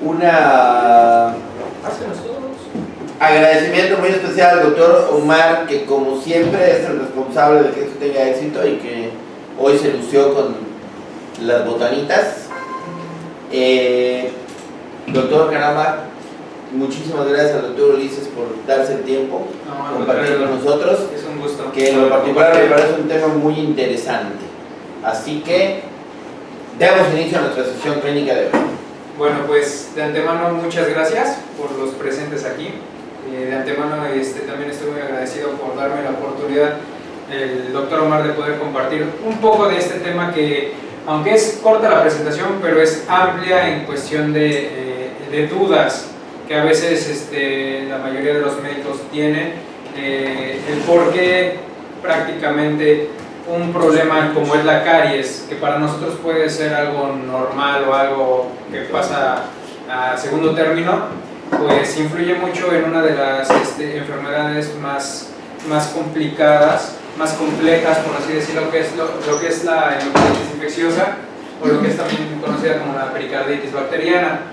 una agradecimiento muy especial al doctor Omar, que como siempre es el responsable de que esto tenga éxito y que hoy se lució con las botanitas. Doctor Caramba, muchísimas gracias al doctor Ulises por darse el tiempo, compartir con nosotros. Es un gusto. Que en lo particular me parece un tema muy interesante. Así que damos inicio a nuestra sesión clínica de hoy. Bueno, pues de antemano muchas gracias por los presentes aquí. De antemano también estoy muy agradecido por darme la oportunidad, el doctor Omar, de poder compartir un poco de este tema que, aunque es corta la presentación, pero es amplia en cuestión de dudas que a veces la mayoría de los médicos tienen, el por qué prácticamente un problema como es la caries, que para nosotros puede ser algo normal o algo que pasa a segundo término, pues influye mucho en una de las enfermedades más complicadas, más complejas, por así decirlo, que es lo que es la endocardititis infecciosa, o lo que es también conocida como la pericarditis bacteriana,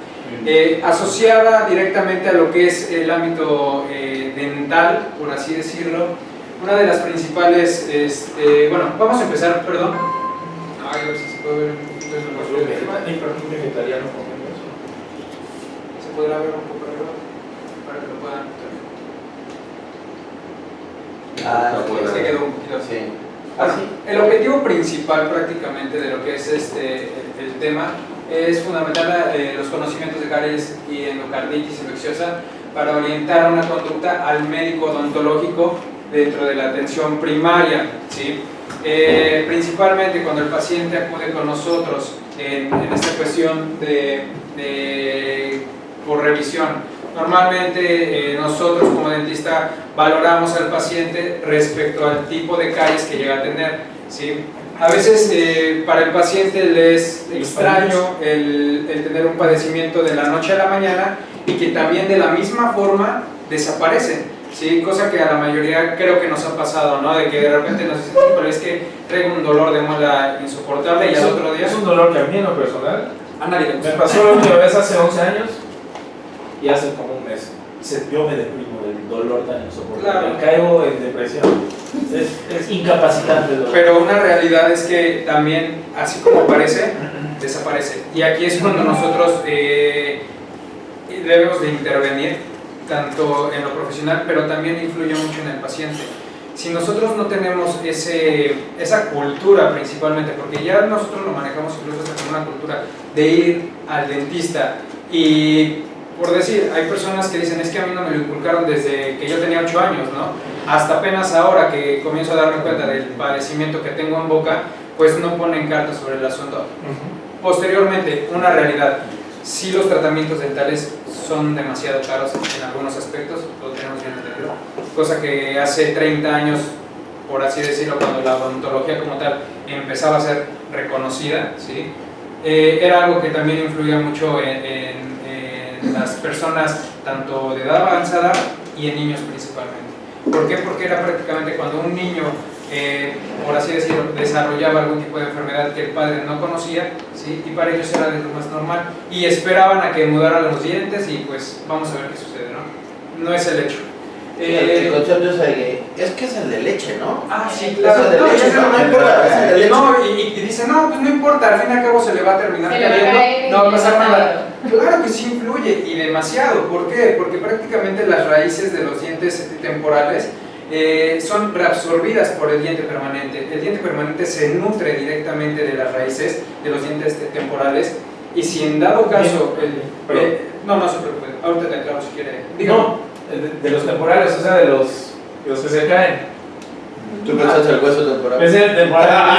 asociada directamente a lo que es el ámbito dental, por así decirlo. Una de las principales, bueno, vamos a empezar, perdón. A ver si se puede ver un poquito de vegetariano. Se podrá ver un poco arriba para que lo puedan. Es que quedó un poquito así. Bueno, el objetivo principal prácticamente de lo que es el tema es fundamental los conocimientos de caries y endocarditis infecciosa para orientar una conducta al médico odontológico dentro de la atención primaria, ¿sí? Principalmente cuando el paciente acude con nosotros en esta cuestión por revisión. Normalmente nosotros como dentista valoramos al paciente respecto al tipo de caries que llega a tener, ¿sí? A veces para el paciente le es extraño el tener un padecimiento de la noche a la mañana y que también de la misma forma desaparece. Sí, cosa que a la mayoría creo que nos ha pasado, ¿no? De que de repente nos dicen, pero es que traigo un dolor de muela insoportable y al otro día... Es un dolor que a mí en lo personal a nadie le gusta. me pasó la última vez hace 11 años y hace como un mes. Yo me deprimo del dolor tan insoportable. Claro. Caigo en depresión. Es incapacitante el dolor. Pero una realidad es que también, así como aparece, desaparece. Y aquí es cuando nosotros debemos de intervenir, tanto en lo profesional, pero también influye mucho en el paciente. Si nosotros no tenemos esa cultura principalmente, porque ya nosotros lo manejamos incluso hasta como una cultura de ir al dentista y, por decir, hay personas que dicen, es que a mí no me lo inculcaron desde que yo tenía 8 años, ¿no? Hasta apenas ahora que comienzo a darme cuenta del padecimiento que tengo en boca, pues no ponen cartas sobre el asunto. Posteriormente, una realidad, sí, los tratamientos dentales son demasiado caros en algunos aspectos, lo tenemos bien entendido, cosa que hace 30 años, por así decirlo, cuando la odontología como tal empezaba a ser reconocida, ¿sí? Era algo que también influía mucho en las personas tanto de edad avanzada y en niños principalmente. ¿Por qué? Porque era prácticamente cuando un niño, por así decirlo, desarrollaba algún tipo de enfermedad que el padre no conocía, ¿sí? Y para ellos era de lo más normal y esperaban a que mudaran los dientes y pues vamos a ver qué sucede, ¿no? No es el hecho. El concepto es que es el de leche, ¿no? Ah, sí, claro. Es el de leche, no importa, es el de leche. No, y dicen, no, pues no importa, al fin y al cabo se le va a terminar cayendo, no va a pasar nada. Claro que sí influye, y demasiado. ¿Por qué? Porque prácticamente las raíces de los dientes temporales son reabsorbidas por el diente permanente. El diente permanente se nutre directamente de las raíces de los dientes temporales, y si en dado caso... no se preocupe, ahorita te aclaro si quiere. No, de los temporales, o sea, de los que se caen. ¿Tú piensas el hueso temporal? Es el temporal.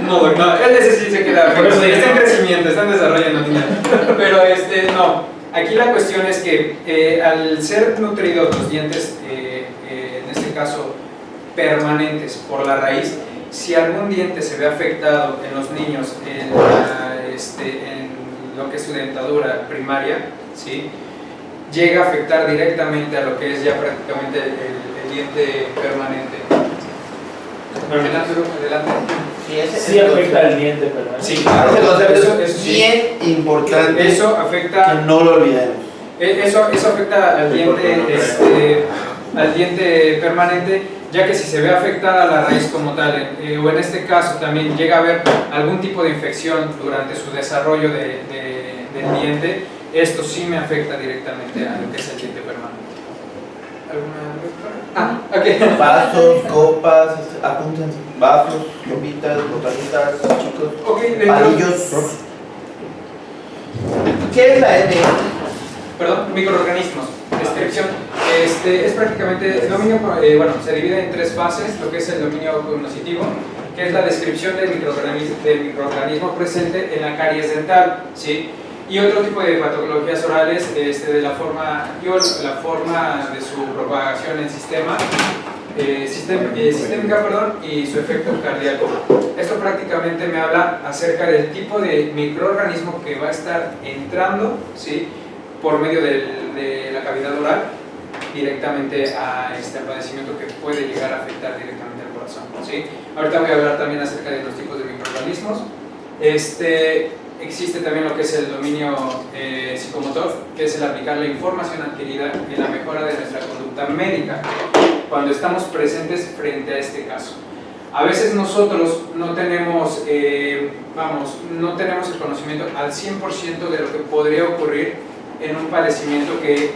No, ese sí se queda. Está en crecimiento, está en desarrollo, niña. Pero no. Aquí la cuestión es que al ser nutridos los dientes, en este caso permanentes por la raíz, si algún diente se ve afectado en los niños en lo que es su dentadura primaria, ¿sí? Llega a afectar directamente a lo que es ya prácticamente el diente permanente. Adelante. Sí, Sí afecta al diente permanente. Sí, claro. Ese concepto Eso es sí. bien importante Eso que afecta, no lo olvidemos. eso afecta al diente permanente, ya que si se ve afectada la raíz como tal, o en este caso también llega a haber algún tipo de infección durante su desarrollo del diente, esto sí me afecta directamente a lo que es el diente permanente. ¿Alguna pregunta? Ok. Vasos, copas, apúntense. Vasos, copitas, botanitas, chicos. Ok, Palillos. ¿Qué es la M? Perdón, microorganismos. Descripción. Es prácticamente el dominio, bueno, se divide en tres fases, lo que es el dominio cognoscitivo, que es la descripción del microorganismo presente en la caries dental, ¿sí? Y otro tipo de patologías orales, de la forma de su propagación en sistémica, y su efecto cardíaco. Esto prácticamente me habla acerca del tipo de microorganismo que va a estar entrando, ¿sí?, por medio de la cavidad oral directamente al padecimiento que puede llegar a afectar directamente al corazón, ¿sí? Ahorita voy a hablar también acerca de los tipos de microorganismos. Existe también lo que es el dominio psicomotor, que es el aplicar la información adquirida en la mejora de nuestra conducta médica cuando estamos presentes frente a este caso. A veces nosotros no tenemos, no tenemos el conocimiento al 100% de lo que podría ocurrir en un padecimiento que,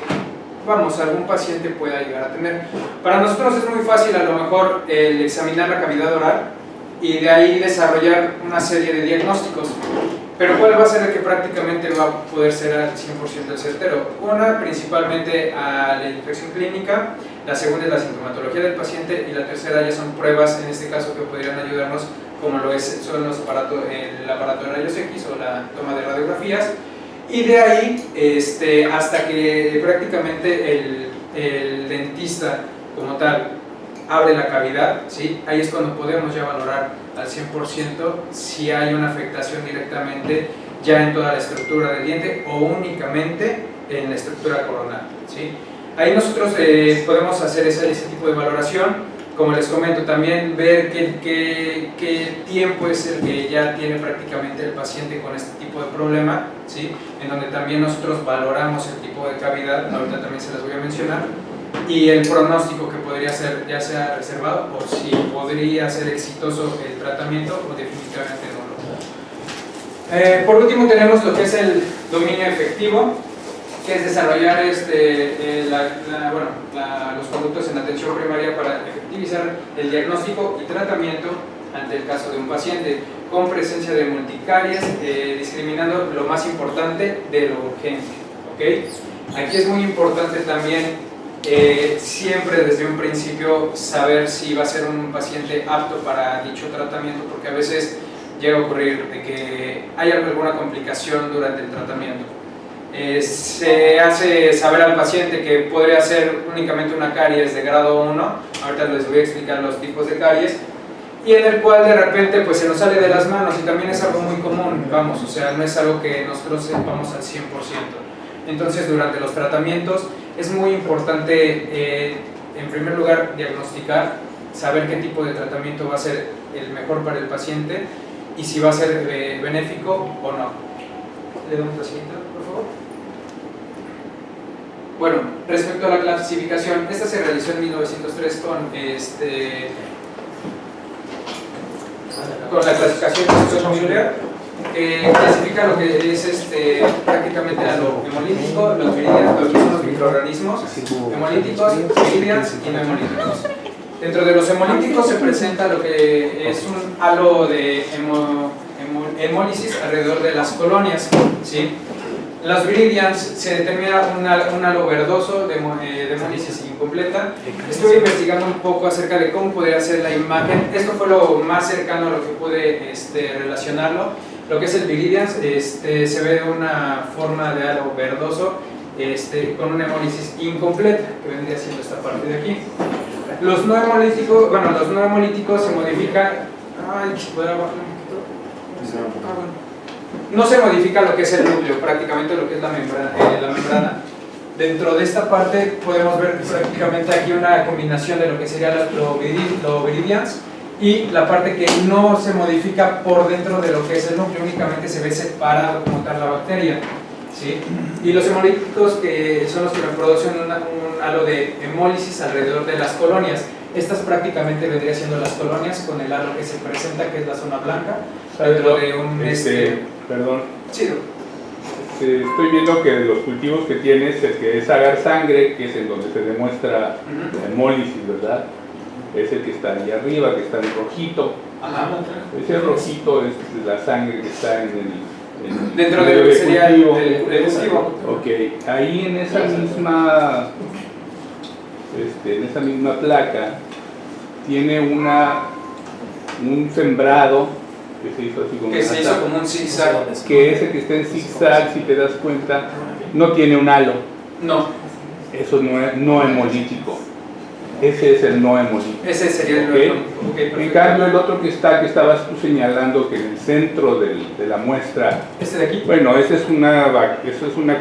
algún paciente pueda llegar a tener. Para nosotros es muy fácil a lo mejor el examinar la cavidad oral y de ahí desarrollar una serie de diagnósticos. Pero ¿cuál va a ser el que prácticamente va a poder ser al 100% el certero? Una, principalmente a la infección clínica, la segunda es la sintomatología del paciente y la tercera ya son pruebas, en este caso, que podrían ayudarnos, como son el aparato de rayos X o la toma de radiografías. Y de ahí hasta que prácticamente el dentista como tal abre la cavidad, ¿sí? Ahí es cuando podemos ya valorar al 100% si hay una afectación directamente ya en toda la estructura del diente o únicamente en la estructura coronal, ¿sí? Ahí nosotros podemos hacer ese tipo de valoración. Como les comento, también ver qué tiempo es el que ya tiene prácticamente el paciente con este tipo de problema, ¿sí? En donde también nosotros valoramos el tipo de cavidad, ahorita también se las voy a mencionar, y el pronóstico que podría ser ya sea reservado o si podría ser exitoso el tratamiento o definitivamente no. Por último tenemos lo que es el dominio efectivo, que es desarrollar los conductos en atención primaria para efectivizar el diagnóstico y tratamiento ante el caso de un paciente con presencia de multicaries, discriminando lo más importante de lo urgente, ¿ok? Aquí es muy importante también siempre desde un principio saber si va a ser un paciente apto para dicho tratamiento, porque a veces llega a ocurrir de que hay alguna complicación durante el tratamiento. Se hace saber al paciente que podría ser únicamente una caries de grado 1, ahorita les voy a explicar los tipos de caries, y en el cual de repente pues se nos sale de las manos y también es algo muy común, o sea, no es algo que nosotros sepamos al 100%. Entonces durante los tratamientos es muy importante en primer lugar diagnosticar, saber qué tipo de tratamiento va a ser el mejor para el paciente y si va a ser benéfico o no. ¿Le damos la siguiente, por favor? Bueno, respecto a la clasificación, esta se realizó en 1903 con la clasificación de Scott-Muller, que clasifica lo que es prácticamente a lo hemolítico, los viridians, lo que son los microorganismos hemolíticos, viridians y no hemolíticos. Dentro de los hemolíticos se presenta lo que es un halo de hemólisis alrededor de las colonias, ¿sí? Los viridians se determina un halo verdoso de hemólisis incompleta. Estuve investigando un poco acerca de cómo podría ser la imagen. Esto fue lo más cercano a lo que pude relacionarlo. Lo que es el viridians se ve de una forma de halo verdoso con una hemólisis incompleta, que vendría siendo esta parte de aquí. Los no hemolíticos se modifican. No se modifica lo que es el núcleo, prácticamente lo que es la membrana. Dentro de esta parte podemos ver prácticamente aquí una combinación de lo que sería lo viridians y la parte que no se modifica por dentro de lo que es el núcleo, únicamente se ve separado como tal la bacteria, ¿sí? Y los hemolíticos, que son los que producen un halo de hemólisis alrededor de las colonias. Estas prácticamente vendrían siendo las colonias con el halo que se presenta, que es la zona blanca, dentro de un... Perdón. Sí, estoy viendo que de los cultivos que tienes, el que es agar sangre, que es en donde se demuestra la hemólisis, ¿verdad? Es el que está ahí arriba, que está en rojito. ajá. Ese rojito es la sangre que está en el... Dentro de lo que sería el cultivo. Ok, ahí en esa misma placa tiene un sembrado que se hizo así como Que se hizo como un zigzag. que ese que está en zigzag, si te das cuenta, no tiene un halo. No, Eso no es no hemolítico. Ese es el no hemolítico. ese sería el Ok. En cambio, el otro que estabas tú señalando que en el centro de la muestra, este de aquí, bueno, eso es una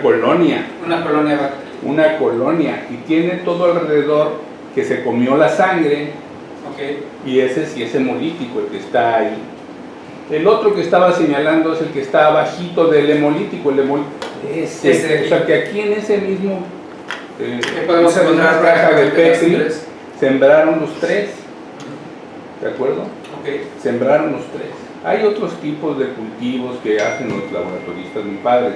colonia. una colonia de bacterias. Una colonia y tiene todo alrededor que se comió la sangre, Ok, y ese sí es hemolítico, el que está ahí. El otro que estaba señalando es el que está abajito del hemolítico, ese. Este de aquí. O sea que aquí en ese mismo que podemos esa misma encontrar caja de Petri tres. sembraron los tres, ¿de acuerdo? Ok, Sembraron los tres. Hay otros tipos de cultivos que hacen los laboratoristas muy padres,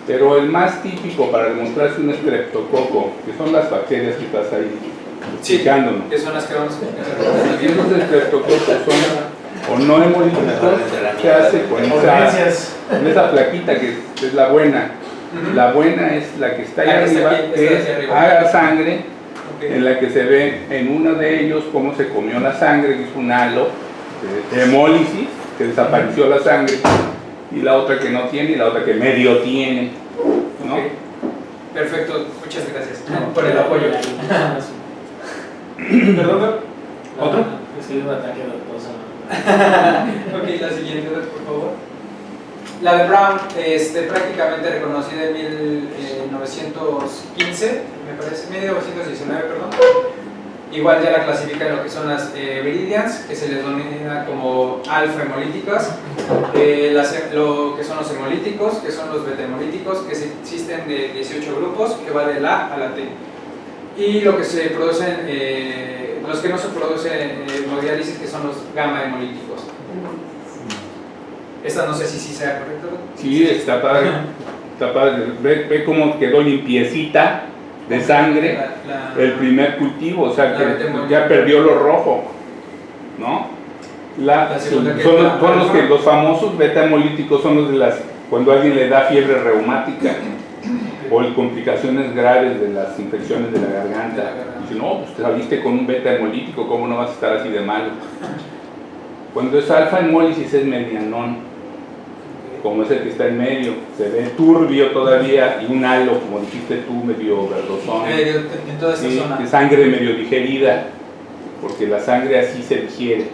pero el más típico para demostrarse un estreptococo, que son las bacterias que estás ahí sí, explicándonos. que son las que vamos a Si esos estreptococos son o no hemolíticos, se hace con esa plaquita que es la buena. La buena es la que está ahí La que está arriba, aquí, que esta de es aquí arriba. agar sangre, Ok. en la que se ve en uno de ellos cómo se comió la sangre, que es un halo de hemólisis, que desapareció la sangre, y la otra que no tiene, y la otra que medio tiene, ¿no? Ok. Perfecto, muchas gracias por el apoyo. Perdón, ¿Otro? Es que un ataque de cosa. ok, la siguiente, por favor. La de Brown, prácticamente reconocida en 1915, me parece, 1919, perdón. Igual ya la clasifica en lo que son las viridians, que se les denomina como alfa hemolíticas, lo que son los hemolíticos, que son los beta hemolíticos, que existen de 18 grupos, que va de la A la T. Y lo que se producen, los que no se producen en hemodiálisis, que son los gamma hemolíticos. Esta no sé si sea correcto. Sí, está padre. Está padre. Ve cómo quedó limpiecita de sangre el primer cultivo, o sea que ya perdió lo rojo, ¿no? Los famosos beta hemolíticos son los de cuando alguien le da fiebre reumática o complicaciones graves de las infecciones de la garganta. Dice, no, pues te saliste con un beta hemolítico, ¿cómo no vas a estar así de malo? Cuando es alfa hemólisis es medianón, como es el que está en medio, se ve turbio todavía y un halo, como dijiste tú, medio verdosón, En toda esta sí, zona. de sangre medio digerida, porque la sangre así se digiere.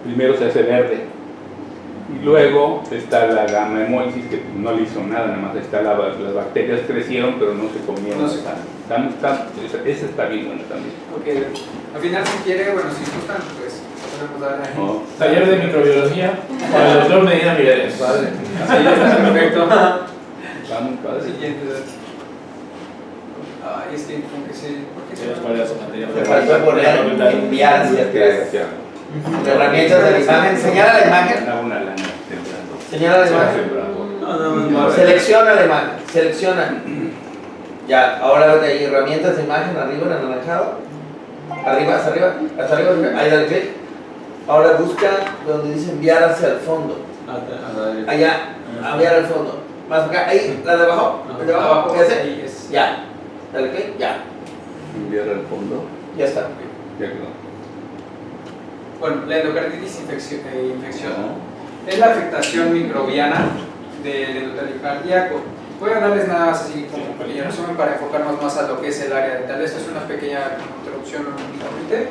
Primero se hace verde y luego está la gamma hemólisis, que no le hizo nada, nada más está las bacterias crecieron pero no se comieron. No se Esa está bien buena también. Ok, al final si quiere, bueno, si gustan, pues podemos darle ahí. ¿No? Taller de microbiología para el doctor Medina Mireles. Padre. Sí, ya está perfecto. Está muy padre. Siguiente. Ay, es que como que se... ¿Por qué Sí, ¿cuál era su materia? Me faltó poner enviar hacia atrás. Herramientas de la imagen. Señala la imagen. Una lana temblando. Señala la imagen. Selecciona la imagen. Selecciona. Ya, ahora vete ahí. Herramientas de imagen, arriba, en anaranjado. Arriba, hasta arriba. Hasta arriba. Ahí dale clic. Ahora busca donde dice enviar hacia el fondo. Allá, enviar al fondo. Más acá, ahí, la de abajo. La de abajo. ¿Qué hace? Ahí es. Ya. Dale clic, ya. Enviar al fondo. Ya está. Ya quedó. Bueno, la endocarditis infecciosa es la afectación microbiana del endotelio cardíaco. Voy a darles nada más así como un pequeño resumen para enfocarnos más a lo que es el área dental. Esto es una pequeña introducción únicamente.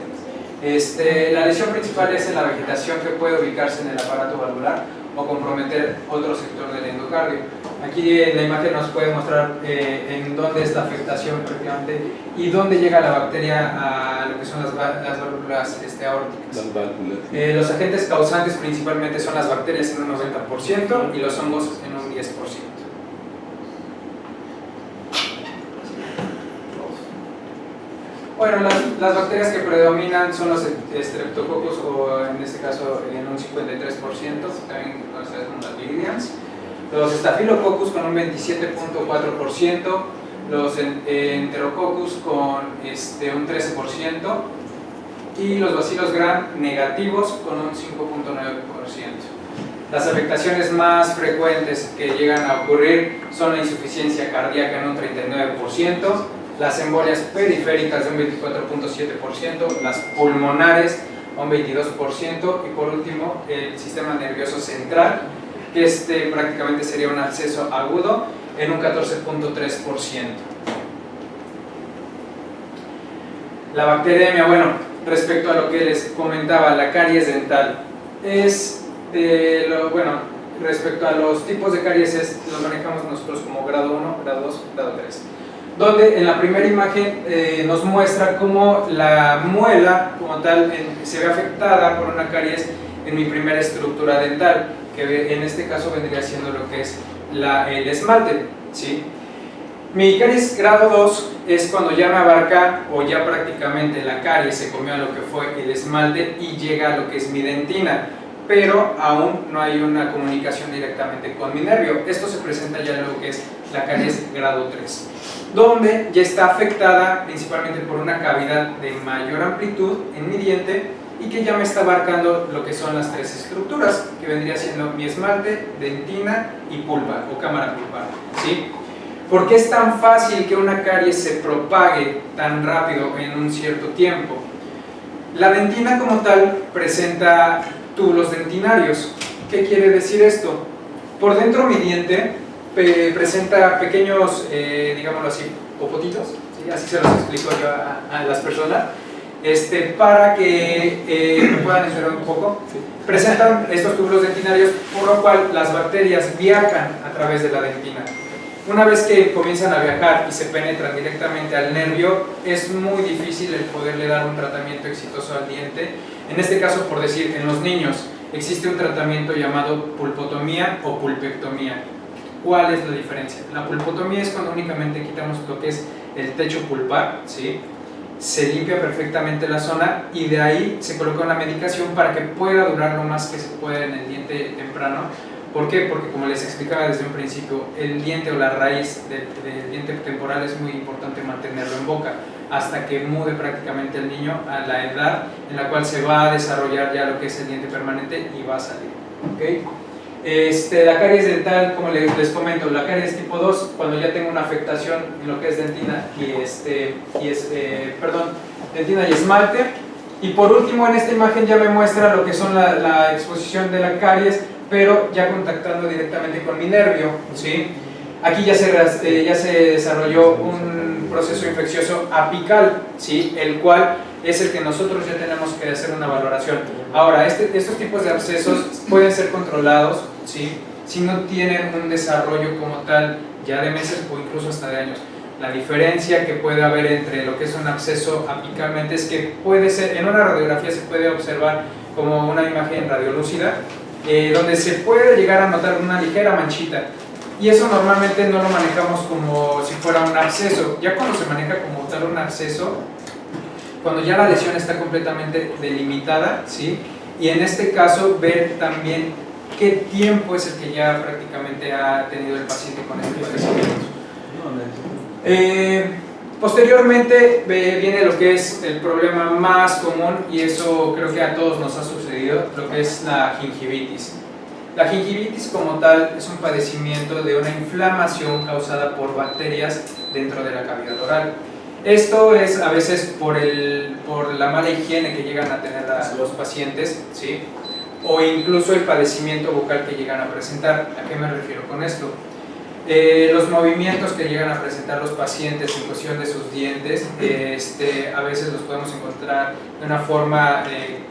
La lesión principal es en la vegetación que puede ubicarse en el aparato valvular o comprometer otro sector del endocardio. Aquí en la imagen nos puede mostrar en dónde es la afectación prácticamente y dónde llega la bacteria a lo que son las válvulas aórticas. Las válvulas. Los agentes causantes principalmente son las bacterias en un 90% y los hongos en un 10%. Bueno, las bacterias que predominan son los Streptococcus, o en este caso en un 53%, también conocidas como las Viridans. Los Staphylococcus con un 27.4%, los Enterococcus con un 13% y los Bacillus gram negativos con un 5.9%. Las afectaciones más frecuentes que llegan a ocurrir son la insuficiencia cardíaca en un 39%, las embolias periféricas de un 24.7%, las pulmonares un 22% y por último el sistema nervioso central, que prácticamente sería un absceso agudo en un 14.3%. La bacteremia, bueno, respecto a lo que les comentaba, la caries dental es respecto a los tipos de caries los manejamos nosotros como grado 1, grado 2, grado 3. Donde en la primera imagen nos muestra cómo la muela como tal se ve afectada por una caries en mi primera estructura dental, que en este caso vendría siendo lo que es el esmalte, ¿sí? Mi caries grado 2 es cuando ya me abarca o ya prácticamente la caries se comió a lo que fue el esmalte y llega a lo que es mi dentina, pero aún no hay una comunicación directamente con mi nervio. Esto se presenta ya en lo que es la caries grado 3, donde ya está afectada principalmente por una cavidad de mayor amplitud en mi diente y que ya me está abarcando lo que son las tres estructuras, que vendría siendo mi esmalte, dentina y pulpa o cámara pulpar, ¿sí? ¿Por qué es tan fácil que una caries se propague tan rápido en un cierto tiempo? La dentina como tal presenta túbulos dentinarios. ¿Qué quiere decir esto? Por dentro mi diente presenta pequeños, digámoslo así, popotitos, ¿sí? Así se los explico yo a las personas, para que me puedan entender un poco. Sí. Presentan estos túbulos dentinarios, por lo cual las bacterias viajan a través de la dentina. Una vez que comienzan a viajar y se penetran directamente al nervio, es muy difícil el poderle dar un tratamiento exitoso al diente. En este caso, por decir, en los niños existe un tratamiento llamado pulpotomía o pulpectomía. ¿Cuál es la diferencia? La pulpotomía es cuando únicamente quitamos lo que es el techo pulpar, ¿sí? Se limpia perfectamente la zona y de ahí se coloca una medicación para que pueda durar lo más que se pueda en el diente temprano. ¿Por qué? Porque como les explicaba desde un principio, el diente o la raíz del diente temporal es muy importante mantenerlo en boca hasta que mude prácticamente el niño a la edad en la cual se va a desarrollar ya lo que es el diente permanente y va a salir. ¿Okay? La caries dental, como les comento, la caries tipo 2, cuando ya tengo una afectación en lo que es dentina dentina y esmalte. Y por último, en esta imagen ya me muestra lo que son la exposición de la caries, pero ya contactando directamente con mi nervio, ¿sí? Aquí ya se desarrolló un proceso infeccioso apical, ¿sí? El cual es el que nosotros ya tenemos que hacer una valoración. Ahora, estos tipos de abscesos pueden ser controlados, ¿sí? Si no tienen un desarrollo como tal ya de meses o incluso hasta de años. La diferencia que puede haber entre lo que es un absceso apicalmente es que puede ser, en una radiografía se puede observar como una imagen radiolúcida, donde se puede llegar a notar una ligera manchita, y eso normalmente no lo manejamos como si fuera un absceso. Ya cuando se maneja como tal un absceso, cuando ya la lesión está completamente delimitada, ¿sí? Y en este caso ver también qué tiempo es el que ya prácticamente ha tenido el paciente con este padecimiento. Posteriormente viene lo que es el problema más común, y eso creo que a todos nos ha sucedido, lo que es la gingivitis. La gingivitis como tal es un padecimiento de una inflamación causada por bacterias dentro de la cavidad oral. Esto es a veces por la mala higiene que llegan a tener los pacientes, ¿sí? O incluso el padecimiento bucal que llegan a presentar. ¿A qué me refiero con esto? Los movimientos que llegan a presentar los pacientes en cuestión de sus dientes, a veces los podemos encontrar de una forma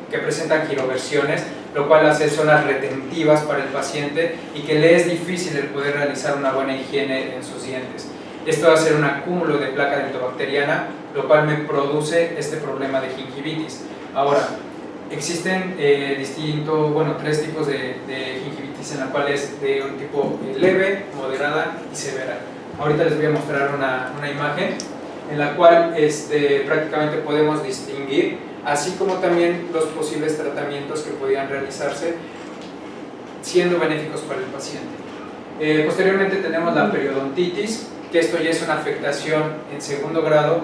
que presentan quiroversiones, lo cual hace zonas retentivas para el paciente y que le es difícil el poder realizar una buena higiene en sus dientes. Esto va a ser un acúmulo de placa dentobacteriana, lo cual me produce este problema de gingivitis. Ahora, existen tres tipos de gingivitis, en la cual es de un tipo leve, moderada y severa. Ahorita les voy a mostrar una imagen en la cual prácticamente podemos distinguir, así como también los posibles tratamientos que podrían realizarse siendo benéficos para el paciente. Posteriormente tenemos la periodontitis, que esto ya es una afectación en segundo grado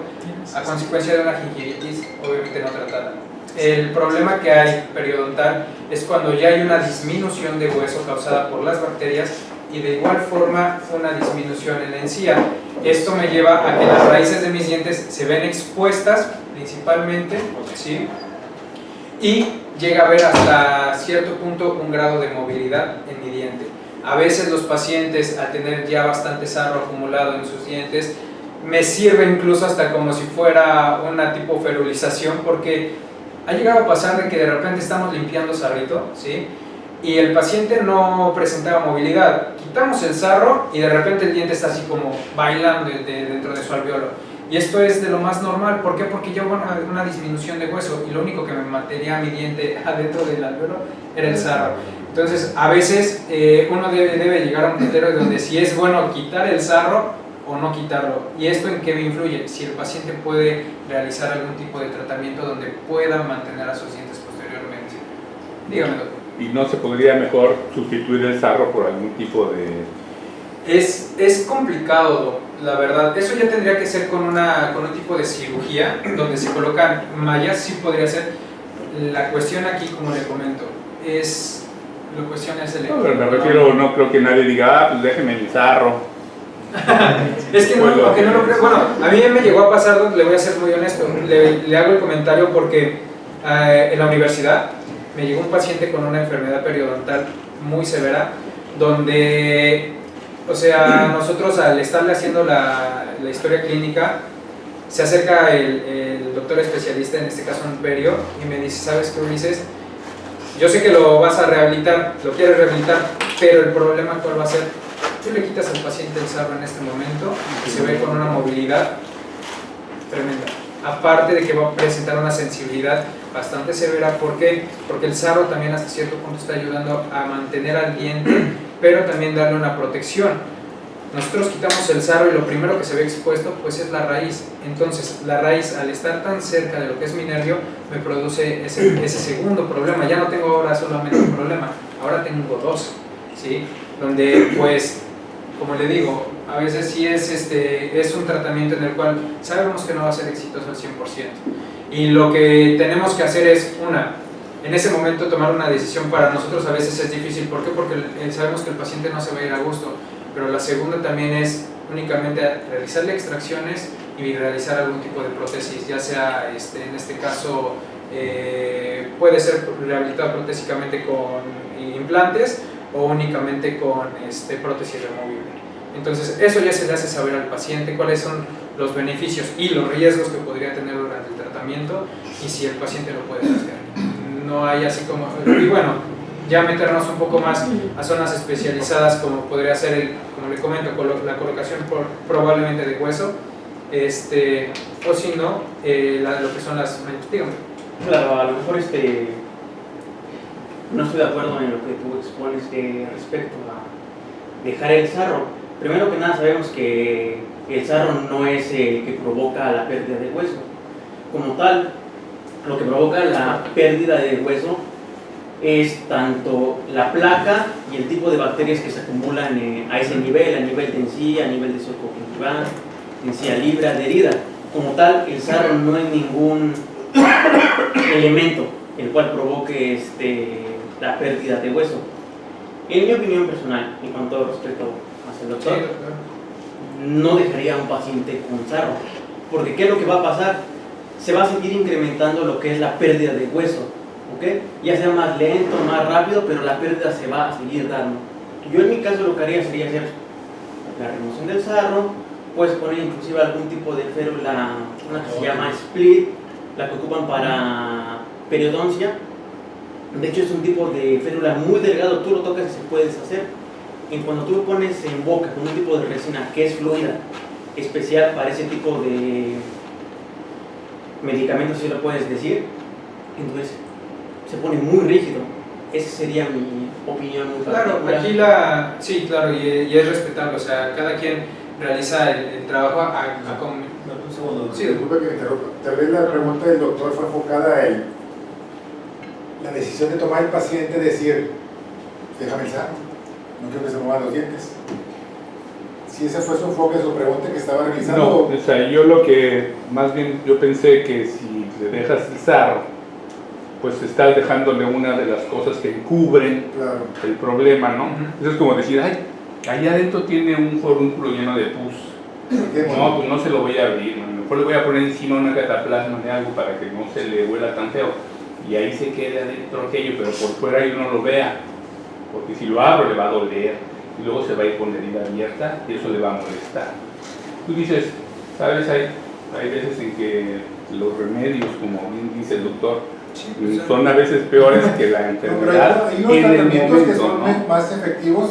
a consecuencia de una gingivitis obviamente no tratada. El problema que hay periodontal es cuando ya hay una disminución de hueso causada por las bacterias y de igual forma una disminución en la encía. Esto me lleva a que las raíces de mis dientes se ven expuestas principalmente, ¿sí? Y llega a haber hasta cierto punto un grado de movilidad en mi diente. A veces los pacientes, al tener ya bastante sarro acumulado en sus dientes, me sirve incluso hasta como si fuera una tipo ferulización, porque ha llegado a pasar de que de repente estamos limpiando sarrito, ¿sí? Y el paciente no presentaba movilidad. Quitamos el sarro y de repente el diente está así como bailando dentro de su alveolo. Y esto es de lo más normal. ¿Por qué? Porque ya hubo una disminución de hueso y lo único que me mantenía mi diente adentro del alveolo era el sarro. Entonces, a veces uno debe llegar a un criterio donde si es bueno quitar el sarro o no quitarlo. ¿Y esto en qué me influye? Si el paciente puede realizar algún tipo de tratamiento donde pueda mantener a sus dientes posteriormente. Dígame, doctor. ¿Y no se podría mejor sustituir el sarro por algún tipo de...? Es complicado, la verdad. Eso ya tendría que ser con un tipo de cirugía donde se colocan mallas, sí podría ser. La cuestión aquí, como le comento, la cuestión es el... No, pero me refiero, no creo que nadie diga, pues déjeme mi sarro. Es que no, aunque no lo creo. Bueno, a mí me llegó a pasar, le voy a ser muy honesto, le hago el comentario porque en la universidad me llegó un paciente con una enfermedad periodontal muy severa, donde, o sea, nosotros al estarle haciendo la historia clínica, se acerca el doctor especialista, en este caso un perio, y me dice, ¿sabes qué, Ulises? Yo sé que lo vas a rehabilitar, lo quieres rehabilitar, pero el problema ¿cuál va a ser? Tú le quitas al paciente el sarro en este momento y se ve con una movilidad tremenda. Aparte de que va a presentar una sensibilidad bastante severa. ¿Por qué? Porque el sarro también hasta cierto punto está ayudando a mantener al diente, pero también darle una protección. Nosotros quitamos el sarro y lo primero que se ve expuesto pues es la raíz. Entonces la raíz, al estar tan cerca de lo que es mi nervio, me produce ese segundo problema. Ya no tengo ahora solamente un problema, ahora tengo dos, ¿sí? Donde pues, como le digo, a veces sí es un tratamiento en el cual sabemos que no va a ser exitoso al 100%. Y lo que tenemos que hacer es, en ese momento tomar una decisión. Para nosotros a veces es difícil. ¿Por qué? Porque sabemos que el paciente no se va a ir a gusto. Pero la segunda también es únicamente realizarle extracciones y realizar algún tipo de prótesis, ya sea en este caso puede ser rehabilitado protésicamente con implantes o únicamente con prótesis removible. Entonces eso ya se le hace saber al paciente cuáles son los beneficios y los riesgos que podría tener durante el tratamiento y si el paciente lo puede hacer. No hay así como... Y bueno, ya meternos un poco más a zonas especializadas como podría ser, como le comento, la colocación probablemente de hueso, o si no, lo que son las... Dígame. Claro, a lo mejor no estoy de acuerdo en lo que tú expones respecto a dejar el sarro. Primero que nada sabemos que el sarro no es el que provoca la pérdida de hueso. Como tal, lo que provoca la pérdida de hueso es tanto la placa y el tipo de bacterias que se acumulan a ese nivel, a nivel de encía, a nivel de surco gingival, encía libre, adherida. Como tal, el sarro no es ningún elemento el cual provoque la pérdida de hueso. En mi opinión personal, y con todo respeto hacia el doctor, no dejaría a un paciente con sarro, porque ¿qué es lo que va a pasar? Se va a seguir incrementando lo que es la pérdida de hueso, ¿okay? Ya sea más lento, más rápido, pero la pérdida se va a seguir dando. Yo en mi caso lo que haría sería hacer la remoción del sarro, puedes poner inclusive algún tipo de férula, una que se llama split, la que ocupan para periodoncia. De hecho es un tipo de férula muy delgado, tú lo tocas y se puede deshacer. Y cuando tú lo pones en boca con un tipo de resina que es fluida, especial para ese tipo de medicamentos, si lo puedes decir, entonces se pone muy rígido. Esa sería mi opinión muy Claro, particular. aquí sí, claro, y es respetable, o sea, cada quien realiza el trabajo como... Un segundo. Sí. Disculpe que me interrumpa. Tal vez la pregunta del doctor fue enfocada en la decisión de tomar el paciente, decir, déjame el sarro, no quiero que se muevan los dientes. Si ese fue su enfoque, su pregunta que estaba realizando. No, o sea, yo lo que, más bien, yo pensé que si le dejas el sarro, pues estás dejándole una de las cosas que cubren Claro. el problema, ¿no? Ujú. Eso es como decir, ay, allá adentro tiene un forúnculo lleno de pus. No, pues no se lo voy a abrir, ¿no? Mejor le voy a poner encima una cataplasma de algo para que no se le huela tan feo. Y ahí se quede adentro aquello, pero por fuera yo no lo vea. Porque si lo abro le va a doler. Y luego se va a ir con la herida abierta y eso le va a molestar. Tú dices, ¿sabes? Hay veces en que los remedios, como bien dice el doctor, Sí, pues, son a veces peores que la No, pero enfermedad hay unos en el tratamientos que momento, son ¿no? más efectivos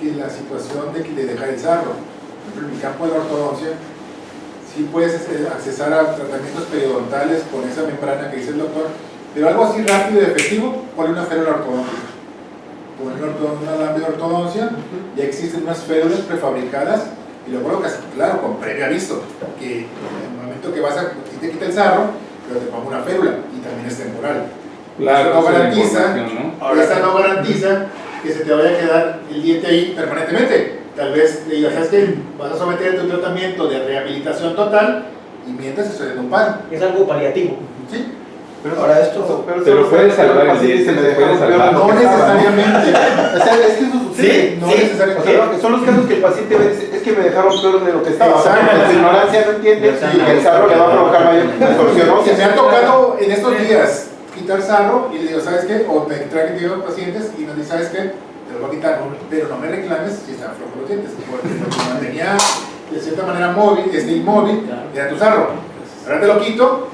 que la situación de dejar el sarro. Por ejemplo, en mi campo de la ortodoncia, sí puedes accesar a tratamientos periodontales con esa membrana que dice el doctor, pero algo así rápido y efectivo, ponle una férula ortodóntica. Ponle una lámina de ortodoncia, ya existen unas férulas prefabricadas, y lo colocas, claro, con previo aviso, que en el momento que vas a, si te quita el sarro, pero te pongo una férula, y también es temporal. Claro, Eso no esa es la garantiza, información, ¿no? esta no garantiza que se te vaya a quedar el diente ahí permanentemente. Tal vez le digas, ¿sabes qué? Vas a someterte a un tratamiento de rehabilitación total y mientras estoy en un pan. Es algo paliativo. ¿Sí? Ahora esto, Pero puede salvar el diente, se puede salvar. No necesariamente. O sea, es que eso sucede. No O sea, necesariamente. son los casos que el paciente ve, dice, es que me dejaron peor de lo que estaba. O sea, Exacto. en su ignorancia no entiende y el sarro le va a provocar mayor Se distorsión. me ha tocado en estos días quitar sarro y le digo, ¿sabes qué? O me traen digo, pacientes y nos dicen, ¿sabes qué? Te lo voy a quitar, pero no me reclames si están flojos los dientes, porque lo que mantenía de cierta manera móvil, inmóvil, era tu sarro. Ahora te lo quito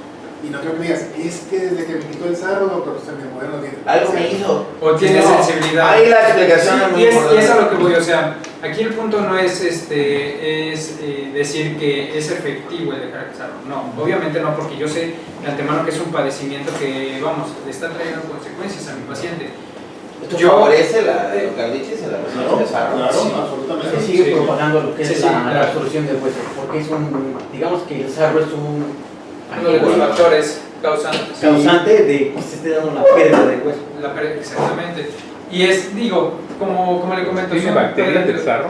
y no quiero que me digas, es que desde que me quitó el sarro, doctor, se me movieron los dientes. algo me hizo. O tiene No, sensibilidad. ahí la explicación es muy y es importante. a lo que voy, o sea, aquí el punto no es decir que es efectivo el dejar el sarro. No, obviamente no, porque yo sé de antemano que es un padecimiento que, vamos, le está trayendo consecuencias a mi paciente. Esto Yo- favorece la endocarditis en la persona de sarro. Sí. absolutamente. Se sigue Sí. propagando lo que es Sí, sí, la claro. absorción del hueso, porque es un, digamos que el sarro es un Uno de los factores causantes. causante de que se esté dando la pérdida del hueso. Exactamente. Y es, digo, como le comento, ¿Tiene son bacterias del sarro?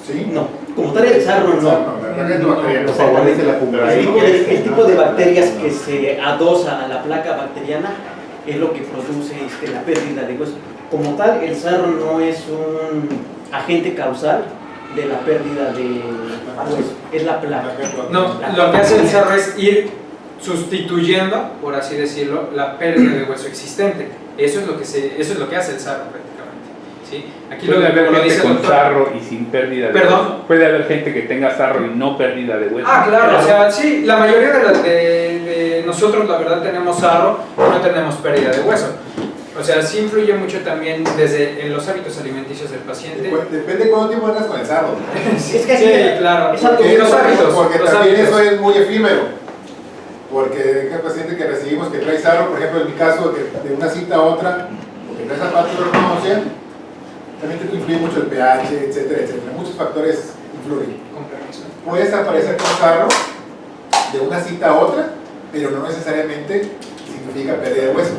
Sí. No, como tal el sarro no. La verdad que no bacteria. O sea, Favorece la pulmonación. el tipo de bacterias que se adosa a la placa bacteriana es lo que produce la pérdida de hueso. Como tal, el sarro no es un agente causal de la pérdida de hueso, es la placa. No, lo que hace el sarro es ir sustituyendo, por así decirlo, la pérdida de hueso existente. Eso es lo que hace el sarro prácticamente. ¿Sí? Aquí Puede haber como lo gente dice el con doctor. sarro y sin pérdida de ¿Perdón? hueso. Puede haber gente que tenga sarro y no pérdida de hueso. Ah, claro, o sea, sí, la mayoría de nosotros, la verdad, tenemos sarro y no tenemos pérdida de hueso. O sea, sí influye mucho también desde en los hábitos alimenticios del paciente. Depende de cuánto tiempo andas con el sarro. Sí, Es que sí, claro. es algo Porque, Los hábitos. porque los también hábitos. eso es muy efímero. Porque hay paciente que recibimos que trae sarro, por ejemplo, en mi caso, de una cita a otra, porque trae zapatos de ortodoncia, también te influye mucho el pH, etcétera, etcétera. Muchos factores influyen. Con permiso. Puedes aparecer con sarro de una cita a otra, pero no necesariamente significa pérdida de hueso.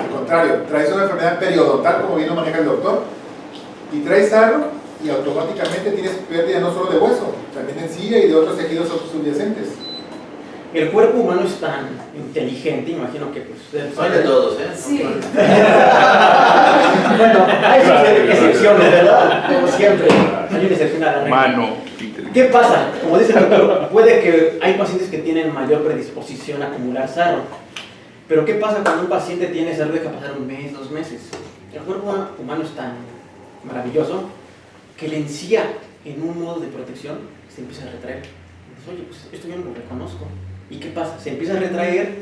Al contrario, traes una enfermedad periodontal, como bien lo maneja el doctor, y traes sarro y automáticamente tienes pérdida no solo de hueso, también de encía y de otros tejidos subyacentes. El cuerpo humano es tan inteligente, imagino que pues, Hay de todos, ¿eh? Sí. Bueno, hay excepciones, ¿verdad? Como siempre, hay una excepción a la regla. Mano. ¿Qué pasa? Como dice el doctor, puede que hay pacientes que tienen mayor predisposición a acumular sarro. Pero ¿qué pasa cuando un paciente tiene sarro y deja pasar un mes, 2 meses? El cuerpo humano es tan maravilloso que la encía en un modo de protección, se empieza a retraer. Dices, oye, pues esto yo no lo reconozco. ¿Y qué pasa? Se empieza a retraer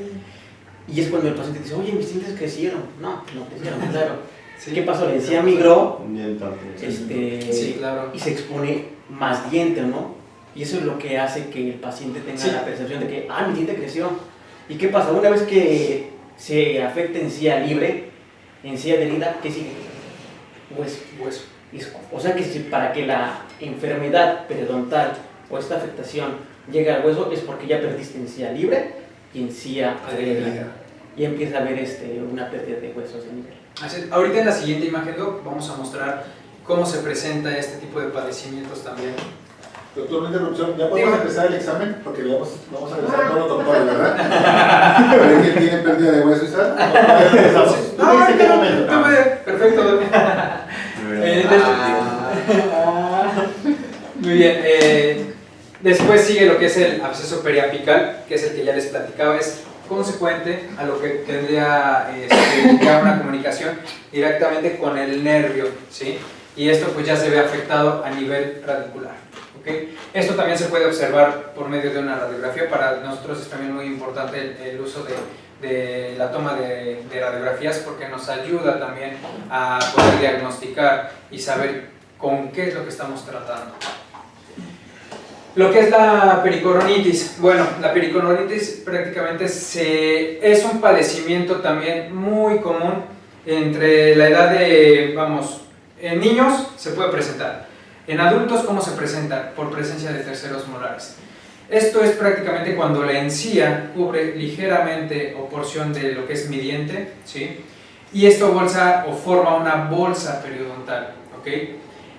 y es cuando el paciente dice, oye, mis dientes crecieron. No crecieron, claro. Sí. ¿Qué pasó? La encía migró Sí, claro. y se expone más diente, ¿no? Y eso es lo que hace que el paciente tenga Sí. la percepción de que, mi diente creció. ¿Y qué pasa? Una vez que se afecta encía libre, encía adherida, ¿qué sigue? Hueso. O sea que para que la enfermedad periodontal o esta afectación llegue al hueso es porque ya perdiste encía libre y encía adherida. Y empieza a haber una pérdida de huesos de nivel. Ahorita en la siguiente imagen, Doc, vamos a mostrar cómo se presenta este tipo de padecimientos también. Doctor, una interrupción. ¿Ya podemos Dígame. empezar el examen? Porque vamos a empezar con los doctores, ¿verdad? ¿Para ver quién tiene pérdida de hueso y sal? ¿Tú me dices qué momento? Perfecto, Doc. Muy bien. Después sigue lo que es el absceso periapical, que es el que ya les platicaba, es consecuente a lo que tendría ya una comunicación directamente con el nervio, ¿sí? Y esto pues ya se ve afectado a nivel radicular, ¿ok? Esto también se puede observar por medio de una radiografía. Para nosotros es también muy importante el uso de la toma de radiografías, porque nos ayuda también a poder diagnosticar y saber con qué es lo que estamos tratando. Lo que es la pericoronitis, bueno, la pericoronitis prácticamente es un padecimiento también muy común entre la edad de, en niños se puede presentar, en adultos ¿cómo se presenta? Por presencia de terceros molares. Esto es prácticamente cuando la encía cubre ligeramente o porción de lo que es mi diente, ¿sí? Y esto forma una bolsa periodontal, ¿ok?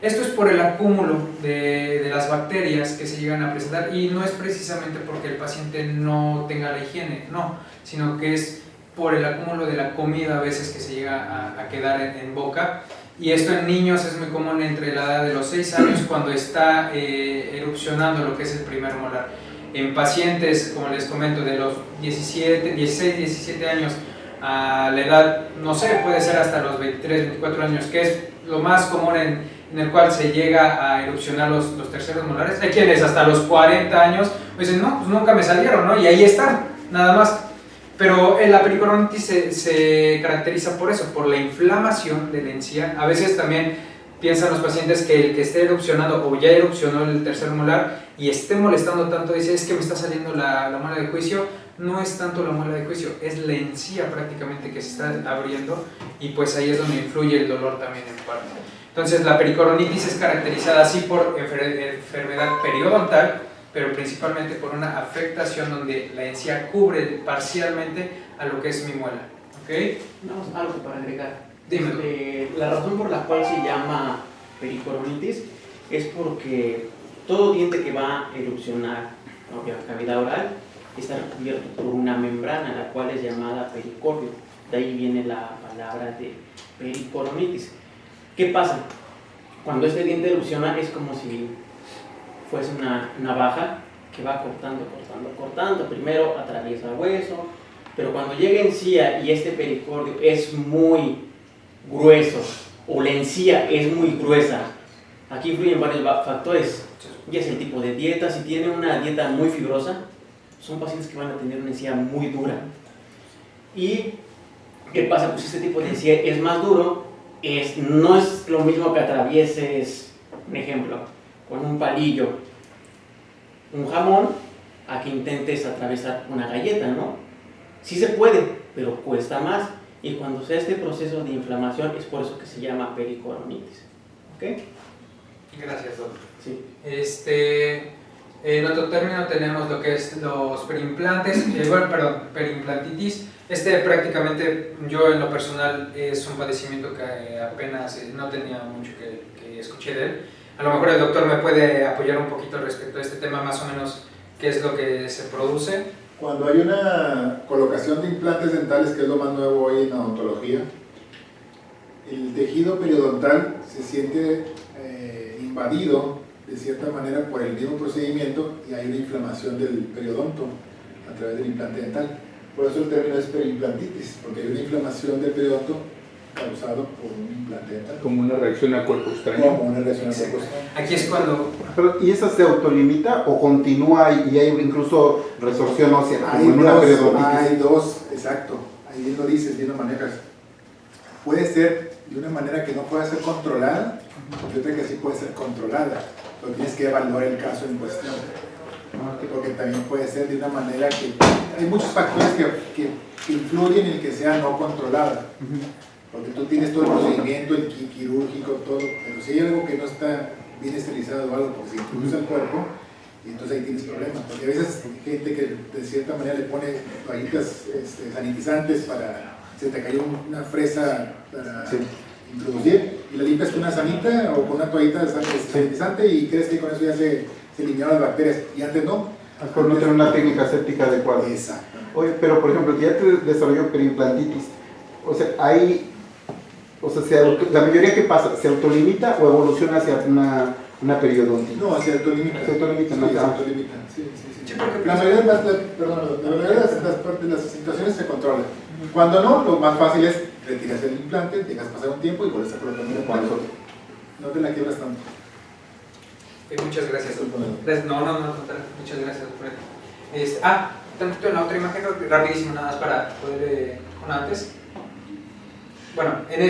Esto es por el acúmulo de las bacterias que se llegan a presentar, y no es precisamente porque el paciente no tenga la higiene, no, sino que es por el acúmulo de la comida a veces que se llega a quedar en boca. Y esto en niños es muy común entre la edad de los 6 años, cuando está erupcionando lo que es el primer molar. En pacientes, como les comento, de los 16, 17 años a la edad, no sé, puede ser hasta los 23, 24 años, que es lo más común en el cual se llega a erupcionar los terceros molares. Hay quienes hasta los 40 años dicen, no, pues nunca me salieron, ¿no? Y ahí están, nada más. Pero la pericoronitis se caracteriza por eso, por la inflamación de la encía. A veces también piensan los pacientes que el que esté erupcionando o ya erupcionó el tercer molar y esté molestando tanto, dice, es que me está saliendo la muela de juicio. No es tanto la muela de juicio, es la encía prácticamente que se está abriendo, y pues ahí es donde influye el dolor también en parte. Entonces la pericoronitis es caracterizada así por enfermedad periodontal, pero principalmente por una afectación donde la encía cubre parcialmente a lo que es mi muela, ¿ok? No, algo para agregar. Dime. La razón por la cual se llama pericoronitis es porque todo diente que va a erupcionar la cavidad oral está recubierto por una membrana, la cual es llamada pericordio. De ahí viene la palabra de pericoronitis. ¿Qué pasa? Cuando este diente erupciona es como si fuese una navaja que va cortando. Primero atraviesa el hueso, pero cuando llega encía y este pericordio es muy grueso, o la encía es muy gruesa, aquí influyen varios factores. Ya es el tipo de dieta. Si tiene una dieta muy fibrosa, son pacientes que van a tener una encía muy dura. ¿Y qué pasa? Pues este tipo de encía es más duro. No es lo mismo que atravieses, un ejemplo, con un palillo un jamón a que intentes atravesar una galleta, ¿no? Sí se puede, pero cuesta más. Y cuando sea este proceso de inflamación es por eso que se llama pericoronitis. ¿Ok? Gracias, doctor. Sí. En otro término tenemos lo que es los perimplantes, perimplantitis. Prácticamente yo en lo personal es un padecimiento que apenas no tenía mucho que escuché de él. A lo mejor el doctor me puede apoyar un poquito respecto a este tema, más o menos qué es lo que se produce. Cuando hay una colocación de implantes dentales, que es lo más nuevo hoy en odontología, el tejido periodontal se siente invadido de cierta manera por el mismo procedimiento, y hay una inflamación del periodonto a través del implante dental. Por eso el término es perimplantitis, porque hay una inflamación del periodonto causado por un implante dental. Como una reacción a cuerpo extraño. Como una reacción a cuerpo extraño. Aquí es cuando ¿Y esa se autolimita o continúa y hay incluso resorción ósea, como en una Hay periodontitis? dos, exacto. Ahí bien lo dices, bien lo manejas. Puede ser de una manera que no pueda ser controlada, y otra que sí puede ser controlada. Pero tienes que evaluar el caso en cuestión. Porque también puede ser de una manera que... Hay muchos factores que influyen en que sea no controlada. Porque tú tienes todo el procedimiento, el quirúrgico, todo, pero si hay algo que no está bien esterilizado o algo, porque se introduce al cuerpo, y entonces ahí tienes problemas. Porque a veces hay gente que de cierta manera le pone toallitas sanitizantes para... Se te cayó una fresa para introducir, y la limpias con una sanita o con una toallita sanitizante y crees que con eso ya se eliminaron las bacterias, y antes no. Por no tener una técnica séptica adecuada. Exacto. Oye, pero por ejemplo, ya te desarrolló periimplantitis, o sea, la mayoría que pasa, ¿se autolimita o evoluciona hacia una periodontitis? No, se autolimita. Se autolimita, sí, ¿no? se autolimita. Sí. Sí, porque La mayoría de las situaciones se controlan. Cuando no, lo más fácil es retiras el implante, dejas pasar un tiempo y vuelves a colocar el implante. No te la quiebras tanto. muchas gracias. No, muchas gracias, doctor. Tantito en la otra imagen, rapidísimo, nada más para poder una antes. Bueno, en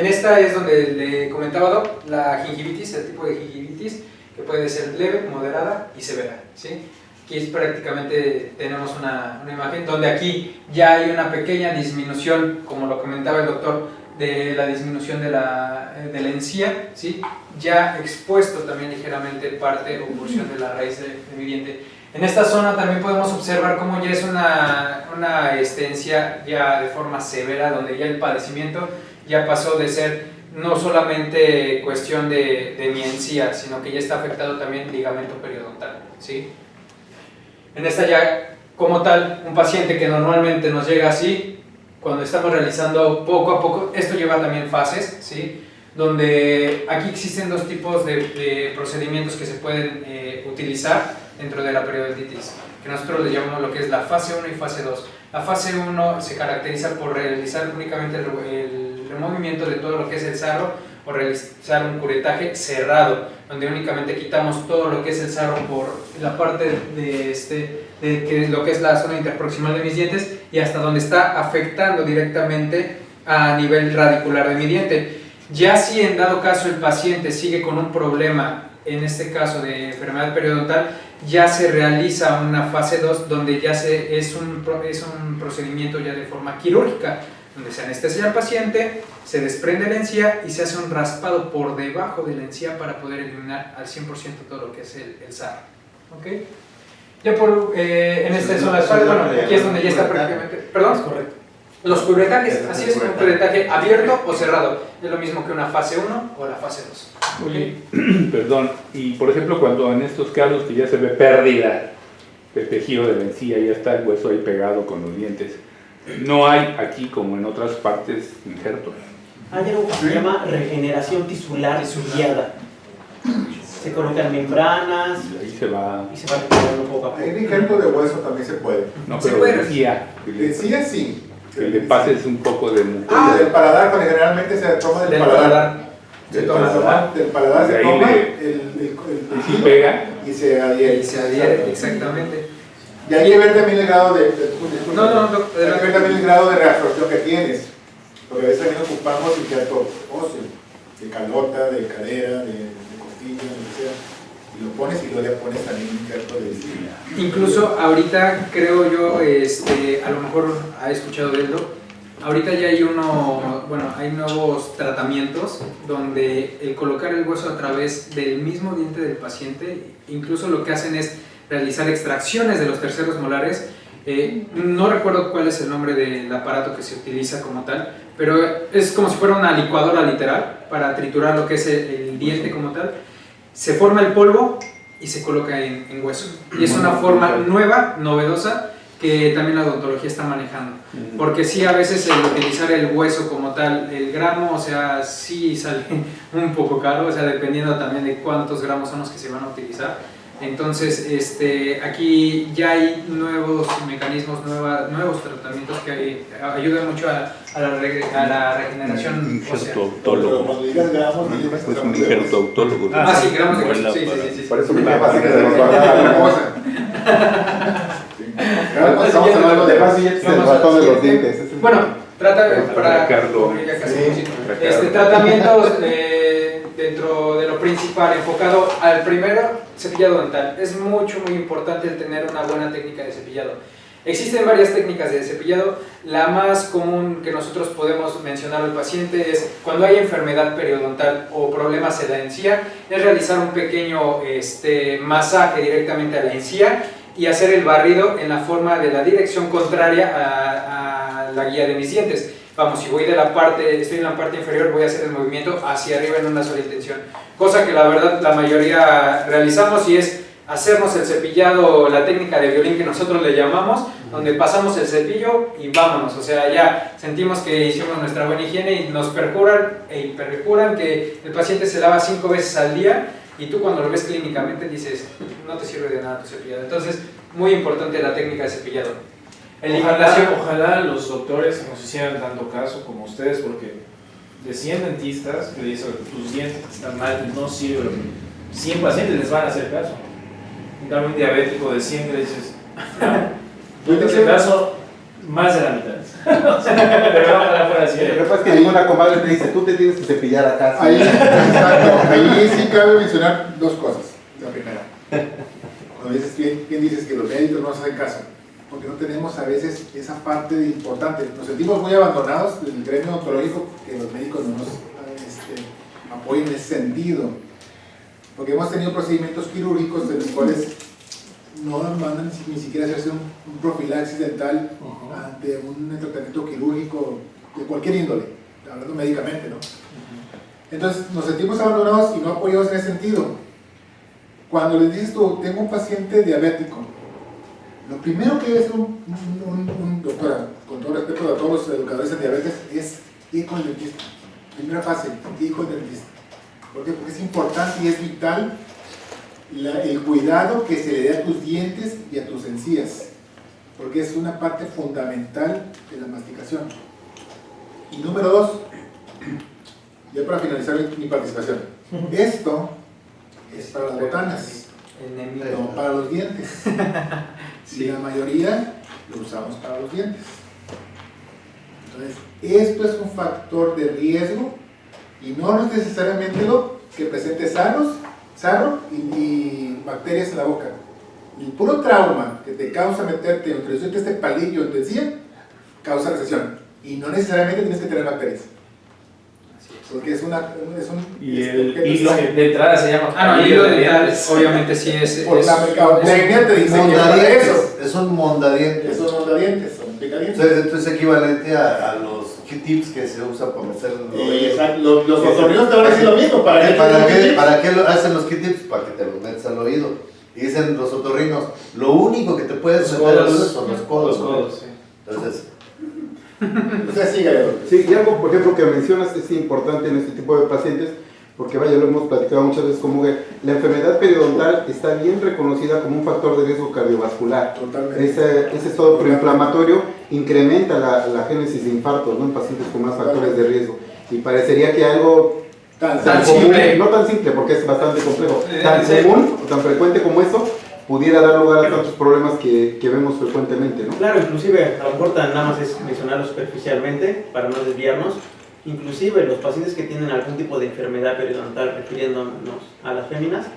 esta es donde le comentaba, Doc, la gingivitis, el tipo de gingivitis, que puede ser leve, moderada y severa, ¿sí? Aquí es prácticamente tenemos una imagen donde aquí ya hay una pequeña disminución, como lo comentaba el doctor, de la disminución de la encía, ¿sí? Ya expuesto también ligeramente parte o porción de la raíz de mi diente. En esta zona también podemos observar cómo ya es una encía ya de forma severa, donde ya el padecimiento ya pasó de ser no solamente cuestión de mi encía, sino que ya está afectado también el ligamento periodontal, ¿sí? En esta ya, como tal, un paciente que normalmente nos llega así, cuando estamos realizando poco a poco, esto lleva también fases, ¿sí? Donde aquí existen dos tipos de procedimientos que se pueden utilizar dentro de la periodontitis, que nosotros le llamamos lo que es la fase 1 y fase 2. La fase 1 se caracteriza por realizar únicamente el removimiento de todo lo que es el sarro, o realizar un curetaje cerrado, donde únicamente quitamos todo lo que es el sarro por la parte de lo que es la zona interproximal de mis dientes y hasta donde está afectando directamente a nivel radicular de mi diente. Ya si en dado caso el paciente sigue con un problema, en este caso de enfermedad periodontal, ya se realiza una fase 2 donde ya es un procedimiento ya de forma quirúrgica, donde se anestesia al paciente, se desprende la encía y se hace un raspado por debajo de la encía para poder eliminar al 100% todo lo que es el sarro. ¿Okay? Ya en esta zona de espalda, bueno, aquí es donde ya está prácticamente... ¿Perdón? Es correcto. Los curetajes, así es, un curetaje abierto o cerrado, es lo mismo que una fase 1 o la fase 2. Oye, perdón, y por ejemplo cuando en estos casos que ya se ve pérdida de tejido de la encía, ya está el hueso ahí pegado con los dientes, no hay aquí como en otras partes injertos. Hay algo que se llama regeneración tisular guiada. Se colocan membranas Y ahí se va... y se va recuperando poco a poco. El injerto de hueso también se puede. No, Se pero puede. decía Decía sí. que le pases un poco de mucosa. Del paladar, porque generalmente se toma del paladar. Del paladar. Del paladar De se ahí toma le- el Y sí pega. y se adhiere. Y se adhiere, exactamente. Y hay que ver también el grado de No, hay que ver también el grado de reabsorción que tienes. Porque a veces también ocupamos injerto óseo, de calota, de cadera, de costilla, lo que sea. Y lo pones y luego le pones también un injerto de encía. Incluso ahorita creo yo, a lo mejor ha escuchado de él, ahorita ya hay nuevos tratamientos donde el colocar el hueso a través del mismo diente del paciente, incluso lo que hacen es realizar extracciones de los terceros molares. No recuerdo cuál es el nombre del aparato que se utiliza como tal, pero es como si fuera una licuadora literal para triturar lo que es el diente como tal. Se forma el polvo y se coloca en hueso. Y es una forma nueva, novedosa, que también la odontología está manejando. Porque sí, a veces el utilizar el hueso como tal, el gramo, o sea, sí sale un poco caro, o sea, dependiendo también de cuántos gramos son los que se van a utilizar. Entonces, aquí ya hay nuevos mecanismos, nuevos tratamientos que ayudan mucho a la regeneración ósea. Injerto autólogo. Cuando digas gramos, diles Es un injerto autólogo. Ah, sí, gramos de Buena hueso, sí, para- sí, sí. Por eso me fácil que se nos guardaba la cosa. Estamos hablando de Además, billetes del ratón de los dientes. ese es el- Bueno, para Ricardo. cubrir ya casi Sí. un poquito. Tratamientos dentro de lo principal, enfocado al primero, cepillado dental. Es muy importante el tener una buena técnica de cepillado. Existen varias técnicas de cepillado. La más común que nosotros podemos mencionar al paciente es cuando hay enfermedad periodontal o problemas en la encía, es realizar un pequeño masaje directamente a la encía y hacer el barrido en la forma de la dirección contraria a la guía de mis dientes. Vamos, si estoy en la parte inferior, voy a hacer el movimiento hacia arriba en una sola intención. Cosa que la verdad la mayoría realizamos, y es hacernos el cepillado, la técnica de violín que nosotros le llamamos, donde pasamos el cepillo y vámonos. O sea, ya sentimos que hicimos nuestra buena higiene y nos perjuran que el paciente se lava 5 veces al día, y tú cuando lo ves clínicamente dices, no te sirve de nada tu cepillado. Entonces, muy importante la técnica de cepillado. Ojalá los doctores nos hicieran tanto caso como ustedes, porque de 100 dentistas que le dicen que tus dientes están mal y no sirven, 100 pacientes les van a hacer caso. En cambio, un diabético de 100 que le dices, no te hace caso, más de la mitad. O sea, de verdad, ojalá fuera así. Lo que pasa es que ninguna comadre te dice, tú te tienes que cepillar acá. Ahí, exacto, ahí sí cabe mencionar dos cosas. La primera, cuando dices, bien dices que los médicos no nos hacen caso, porque no tenemos a veces esa parte importante. Nos sentimos muy abandonados del gremio odontológico, que los médicos no nos apoyen en ese sentido, porque hemos tenido procedimientos quirúrgicos de los cuales no nos mandan ni siquiera hacerse un profilaxis dental ante un tratamiento quirúrgico de cualquier índole, hablando médicamente, ¿no? Entonces nos sentimos abandonados y no apoyados en ese sentido. Cuando les dices tú, tengo un paciente diabético, lo primero que debe hacer un doctora, con todo respeto a todos los educadores en diabetes, es ir con el dentista. Primera fase, ir con el dentista. ¿Por qué? Porque es importante y es vital el cuidado que se le dé a tus dientes y a tus encías, porque es una parte fundamental de la masticación. Y número 2, ya para finalizar mi participación, esto es para las botanas, no para los dientes. Y la mayoría lo usamos para los dientes. Entonces, esto es un factor de riesgo y no es necesariamente lo que presente sarro y bacterias en la boca. El puro trauma que te causa meterte o introducirte este palillo en tu encía causa recesión, y no necesariamente tienes que tener bacterias, porque es un Y el hilo de entrada se llama. Ah, no, el hilo dental, obviamente sí es. por la mercadotecnia te dice que es para eso. Es un mondadientes. Esos son mondadientes, son picadientes. Entonces es equivalente a los Q-tips que se usan para meter Los otorrinos te van a decir lo mismo. ¿Para qué lo hacen los Q-tips? Para que te los metas al oído. Y dicen los otorrinos, lo único que te puedes meter al oído son los codos. Los codos, sí. Entonces, Usted sigue. Sí, y algo, por ejemplo, que mencionas es importante en este tipo de pacientes, porque vaya, lo hemos platicado muchas veces, como que la enfermedad periodontal está bien reconocida como un factor de riesgo cardiovascular. Totalmente. Ese estado proinflamatorio incrementa la génesis de infartos, ¿no?, en pacientes con más factores de riesgo. Y parecería que algo Tan común, simple. no tan simple porque es bastante complejo, tan Sí. común o tan frecuente como eso, pudiera dar lugar a tantos problemas que vemos frecuentemente, ¿no? Claro, inclusive, a lo mejor nada más es mencionarlo superficialmente para no desviarnos. Inclusive los pacientes que tienen algún tipo de enfermedad periodontal, refiriéndonos a las féminas,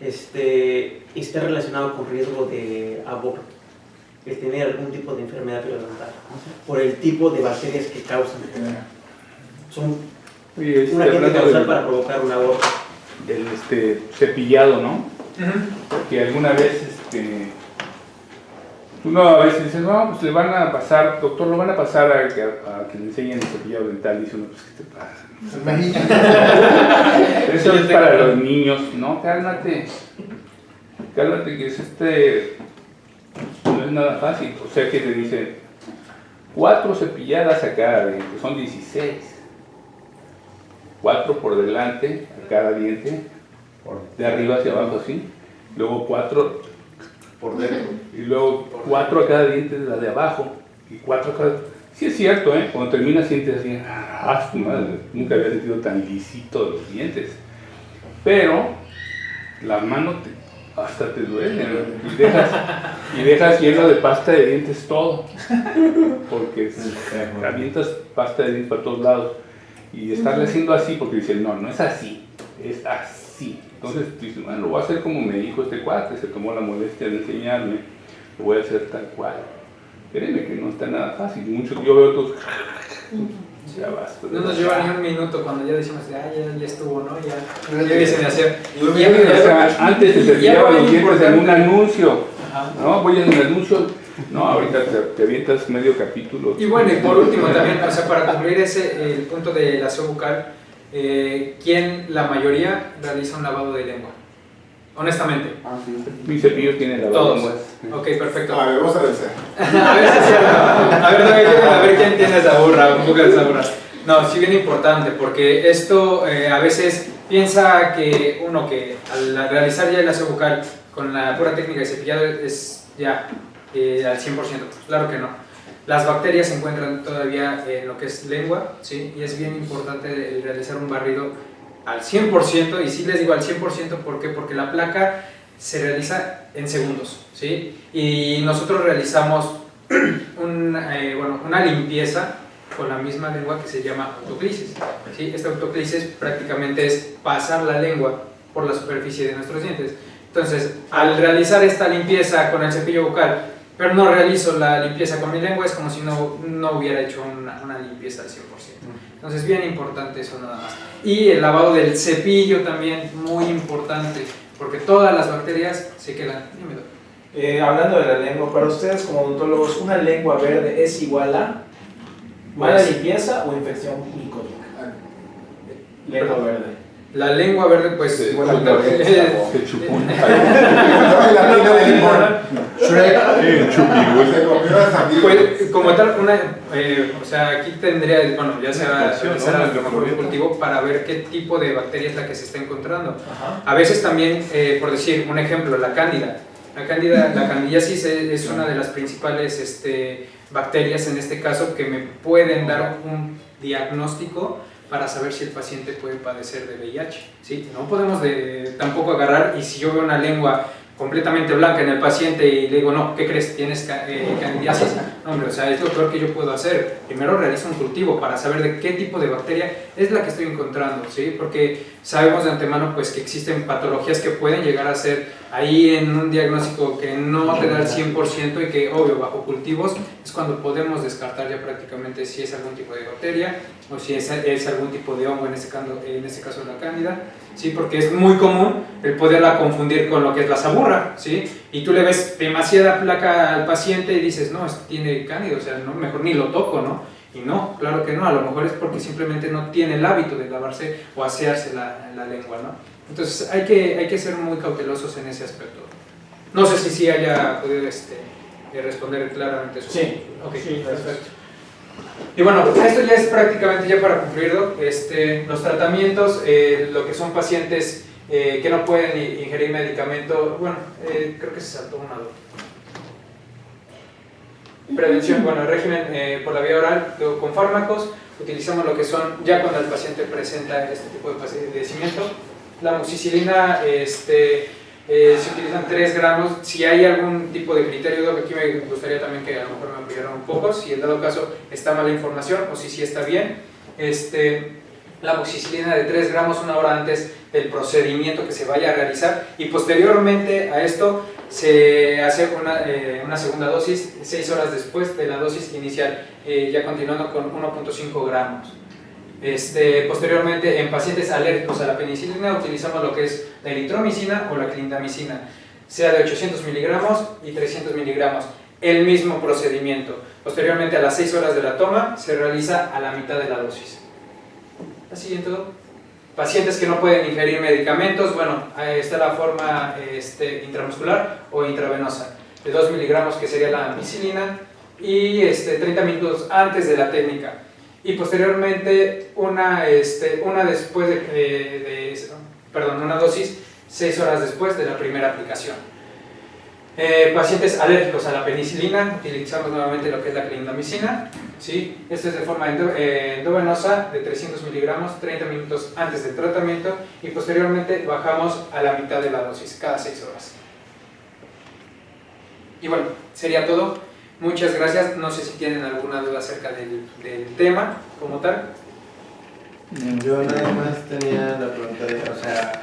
está relacionado con riesgo de aborto, el tener algún tipo de enfermedad periodontal, por el tipo de bacterias que causan. Son Oye, un agente hablando causal del- para provocar un aborto. del cepillado, ¿no? Porque alguna vez uno a veces dice, no, pues le van a pasar, doctor, lo van a pasar a que le enseñen el cepillado dental. Dice uno, pues, ¿qué te pasa? Eso es para los niños. No, cálmate, que es no es nada fácil. O sea que te dice 4 cepilladas a cada diente, son 16. 4 por delante a cada diente, de arriba hacia abajo, así. luego 4 Por dentro. y luego 4 a cada diente de la de abajo y 4 a cada... Sí es cierto, cuando terminas sientes así, su madre, nunca había sentido tan lisito los dientes. Pero la mano hasta te duele, ¿no? y dejas lleno de pasta de dientes todo, porque avientas pasta de dientes para todos lados. Y estarle haciendo así, porque dicen, no es así, es así. Entonces dices, bueno, lo voy a hacer como me dijo este cuate, se tomó la molestia de enseñarme, lo voy a hacer tal cual. Créeme que no está nada fácil. Yo veo otros. Ya basta. No nos lleva ni un minuto cuando ya decimos, ya estuvo, ¿no? Ya dicen de hacer. O sea, antes se cepillaba los dientes en un anuncio. No, voy en el anuncio. No, ahorita te avientas medio capítulo. Y bueno, y por último también, o sea, para concluir el punto del aseo bucal, ¿quién, la mayoría, realiza un lavado de lengua? Honestamente. Mi cepillo tiene lavado de lenguas. Ok, perfecto. A ver, vamos a vencer. A ver si es cierto. A ver quién tiene esa burra, un poco de esa burra. No, sí bien importante, porque esto a veces piensa que uno que al realizar ya el aseo bucal con la pura técnica de cepillado es ya al 100%. Claro que no. Las bacterias se encuentran todavía en lo que es lengua, ¿sí? Y es bien importante realizar un barrido al 100%, y sí les digo al 100%, ¿por qué? Porque la placa se realiza en segundos, ¿sí? Y nosotros realizamos una limpieza con la misma lengua que se llama autoclisis, ¿sí? Esta autoclisis prácticamente es pasar la lengua por la superficie de nuestros dientes. Entonces, al realizar esta limpieza con el cepillo bucal, pero no realizo la limpieza con mi lengua, es como si no hubiera hecho una limpieza al 100%. Entonces, bien importante eso nada más. Y el lavado del cepillo también, muy importante, porque todas las bacterias se quedan. Hablando de la lengua, para ustedes como odontólogos, ¿una lengua verde es igual a mala limpieza o infección micótica? Lengua verde. La lengua verde, pues, Se chupó una La mina de limón. Shrek. Se comió a Samir. pues, como tal, o sea, aquí tendría, bueno, ya se va a realizar el laboratorio cultivo para ver qué tipo de bacteria es la que se está encontrando. Ajá. A veces también, por decir un ejemplo, la cándida. La candidiasis es una de las principales bacterias en este caso que me pueden dar un diagnóstico para saber si el paciente puede padecer de VIH, ¿sí? No podemos tampoco agarrar, y si yo veo una lengua completamente blanca en el paciente y le digo, no, ¿qué crees? ¿Tienes candidiasis? No, hombre, o sea, es lo peor que yo puedo hacer. Primero realizo un cultivo para saber de qué tipo de bacteria es la que estoy encontrando, ¿sí? Porque sabemos de antemano pues que existen patologías que pueden llegar a ser ahí en un diagnóstico que no te da el 100% y que, obvio, bajo cultivos es cuando podemos descartar ya prácticamente si es algún tipo de bacteria o si es algún tipo de hongo, en este caso la cándida, ¿sí? Porque es muy común el poderla confundir con lo que es la saburra, ¿sí? Y tú le ves demasiada placa al paciente y dices, no, tiene cándida, o sea, no, mejor ni lo toco, ¿no? Y no, claro que no, a lo mejor es porque simplemente no tiene el hábito de lavarse o asearse la lengua, ¿no? Entonces hay que ser muy cautelosos en ese aspecto. No sé si haya podido responder claramente eso. Sí. Ok, Sí, perfecto. Y bueno, esto ya es prácticamente ya para concluirlo. Los tratamientos, lo que son pacientes que no pueden ingerir medicamento, bueno, creo que se saltó una. Prevención, bueno, el régimen por la vía oral con fármacos, utilizamos lo que son, ya cuando el paciente presenta este tipo de padecimiento, la amoxicilina, se utilizan 3 gramos, si hay algún tipo de criterio, aquí me gustaría también que a lo mejor me ampliaran un poco, si en dado caso está mala información o si sí está bien, la amoxicilina de 3 gramos 1 hora antes del procedimiento que se vaya a realizar, y posteriormente a esto se hace una segunda dosis 6 horas después de la dosis inicial, ya continuando con 1.5 gramos. Posteriormente, en pacientes alérgicos a la penicilina utilizamos lo que es la eritromicina o la clindamicina, sea de 800 miligramos y 300 miligramos, el mismo procedimiento. Posteriormente, a las 6 horas de la toma, se realiza a la mitad de la dosis. Así en todo. Pacientes que no pueden ingerir medicamentos, bueno, está la forma intramuscular o intravenosa, de 2 miligramos que sería la ampicilina, y 30 minutos antes de la técnica. Y posteriormente una dosis 6 horas después de la primera aplicación. Pacientes alérgicos a la penicilina, utilizamos nuevamente lo que es la clindamicina, ¿sí? Esto es de forma endovenosa de 300 miligramos 30 minutos antes del tratamiento y posteriormente bajamos a la mitad de la dosis cada 6 horas. Y bueno, sería todo. Muchas gracias. No sé si tienen alguna duda acerca del tema como tal. Yo nada más tenía la pregunta de, o sea,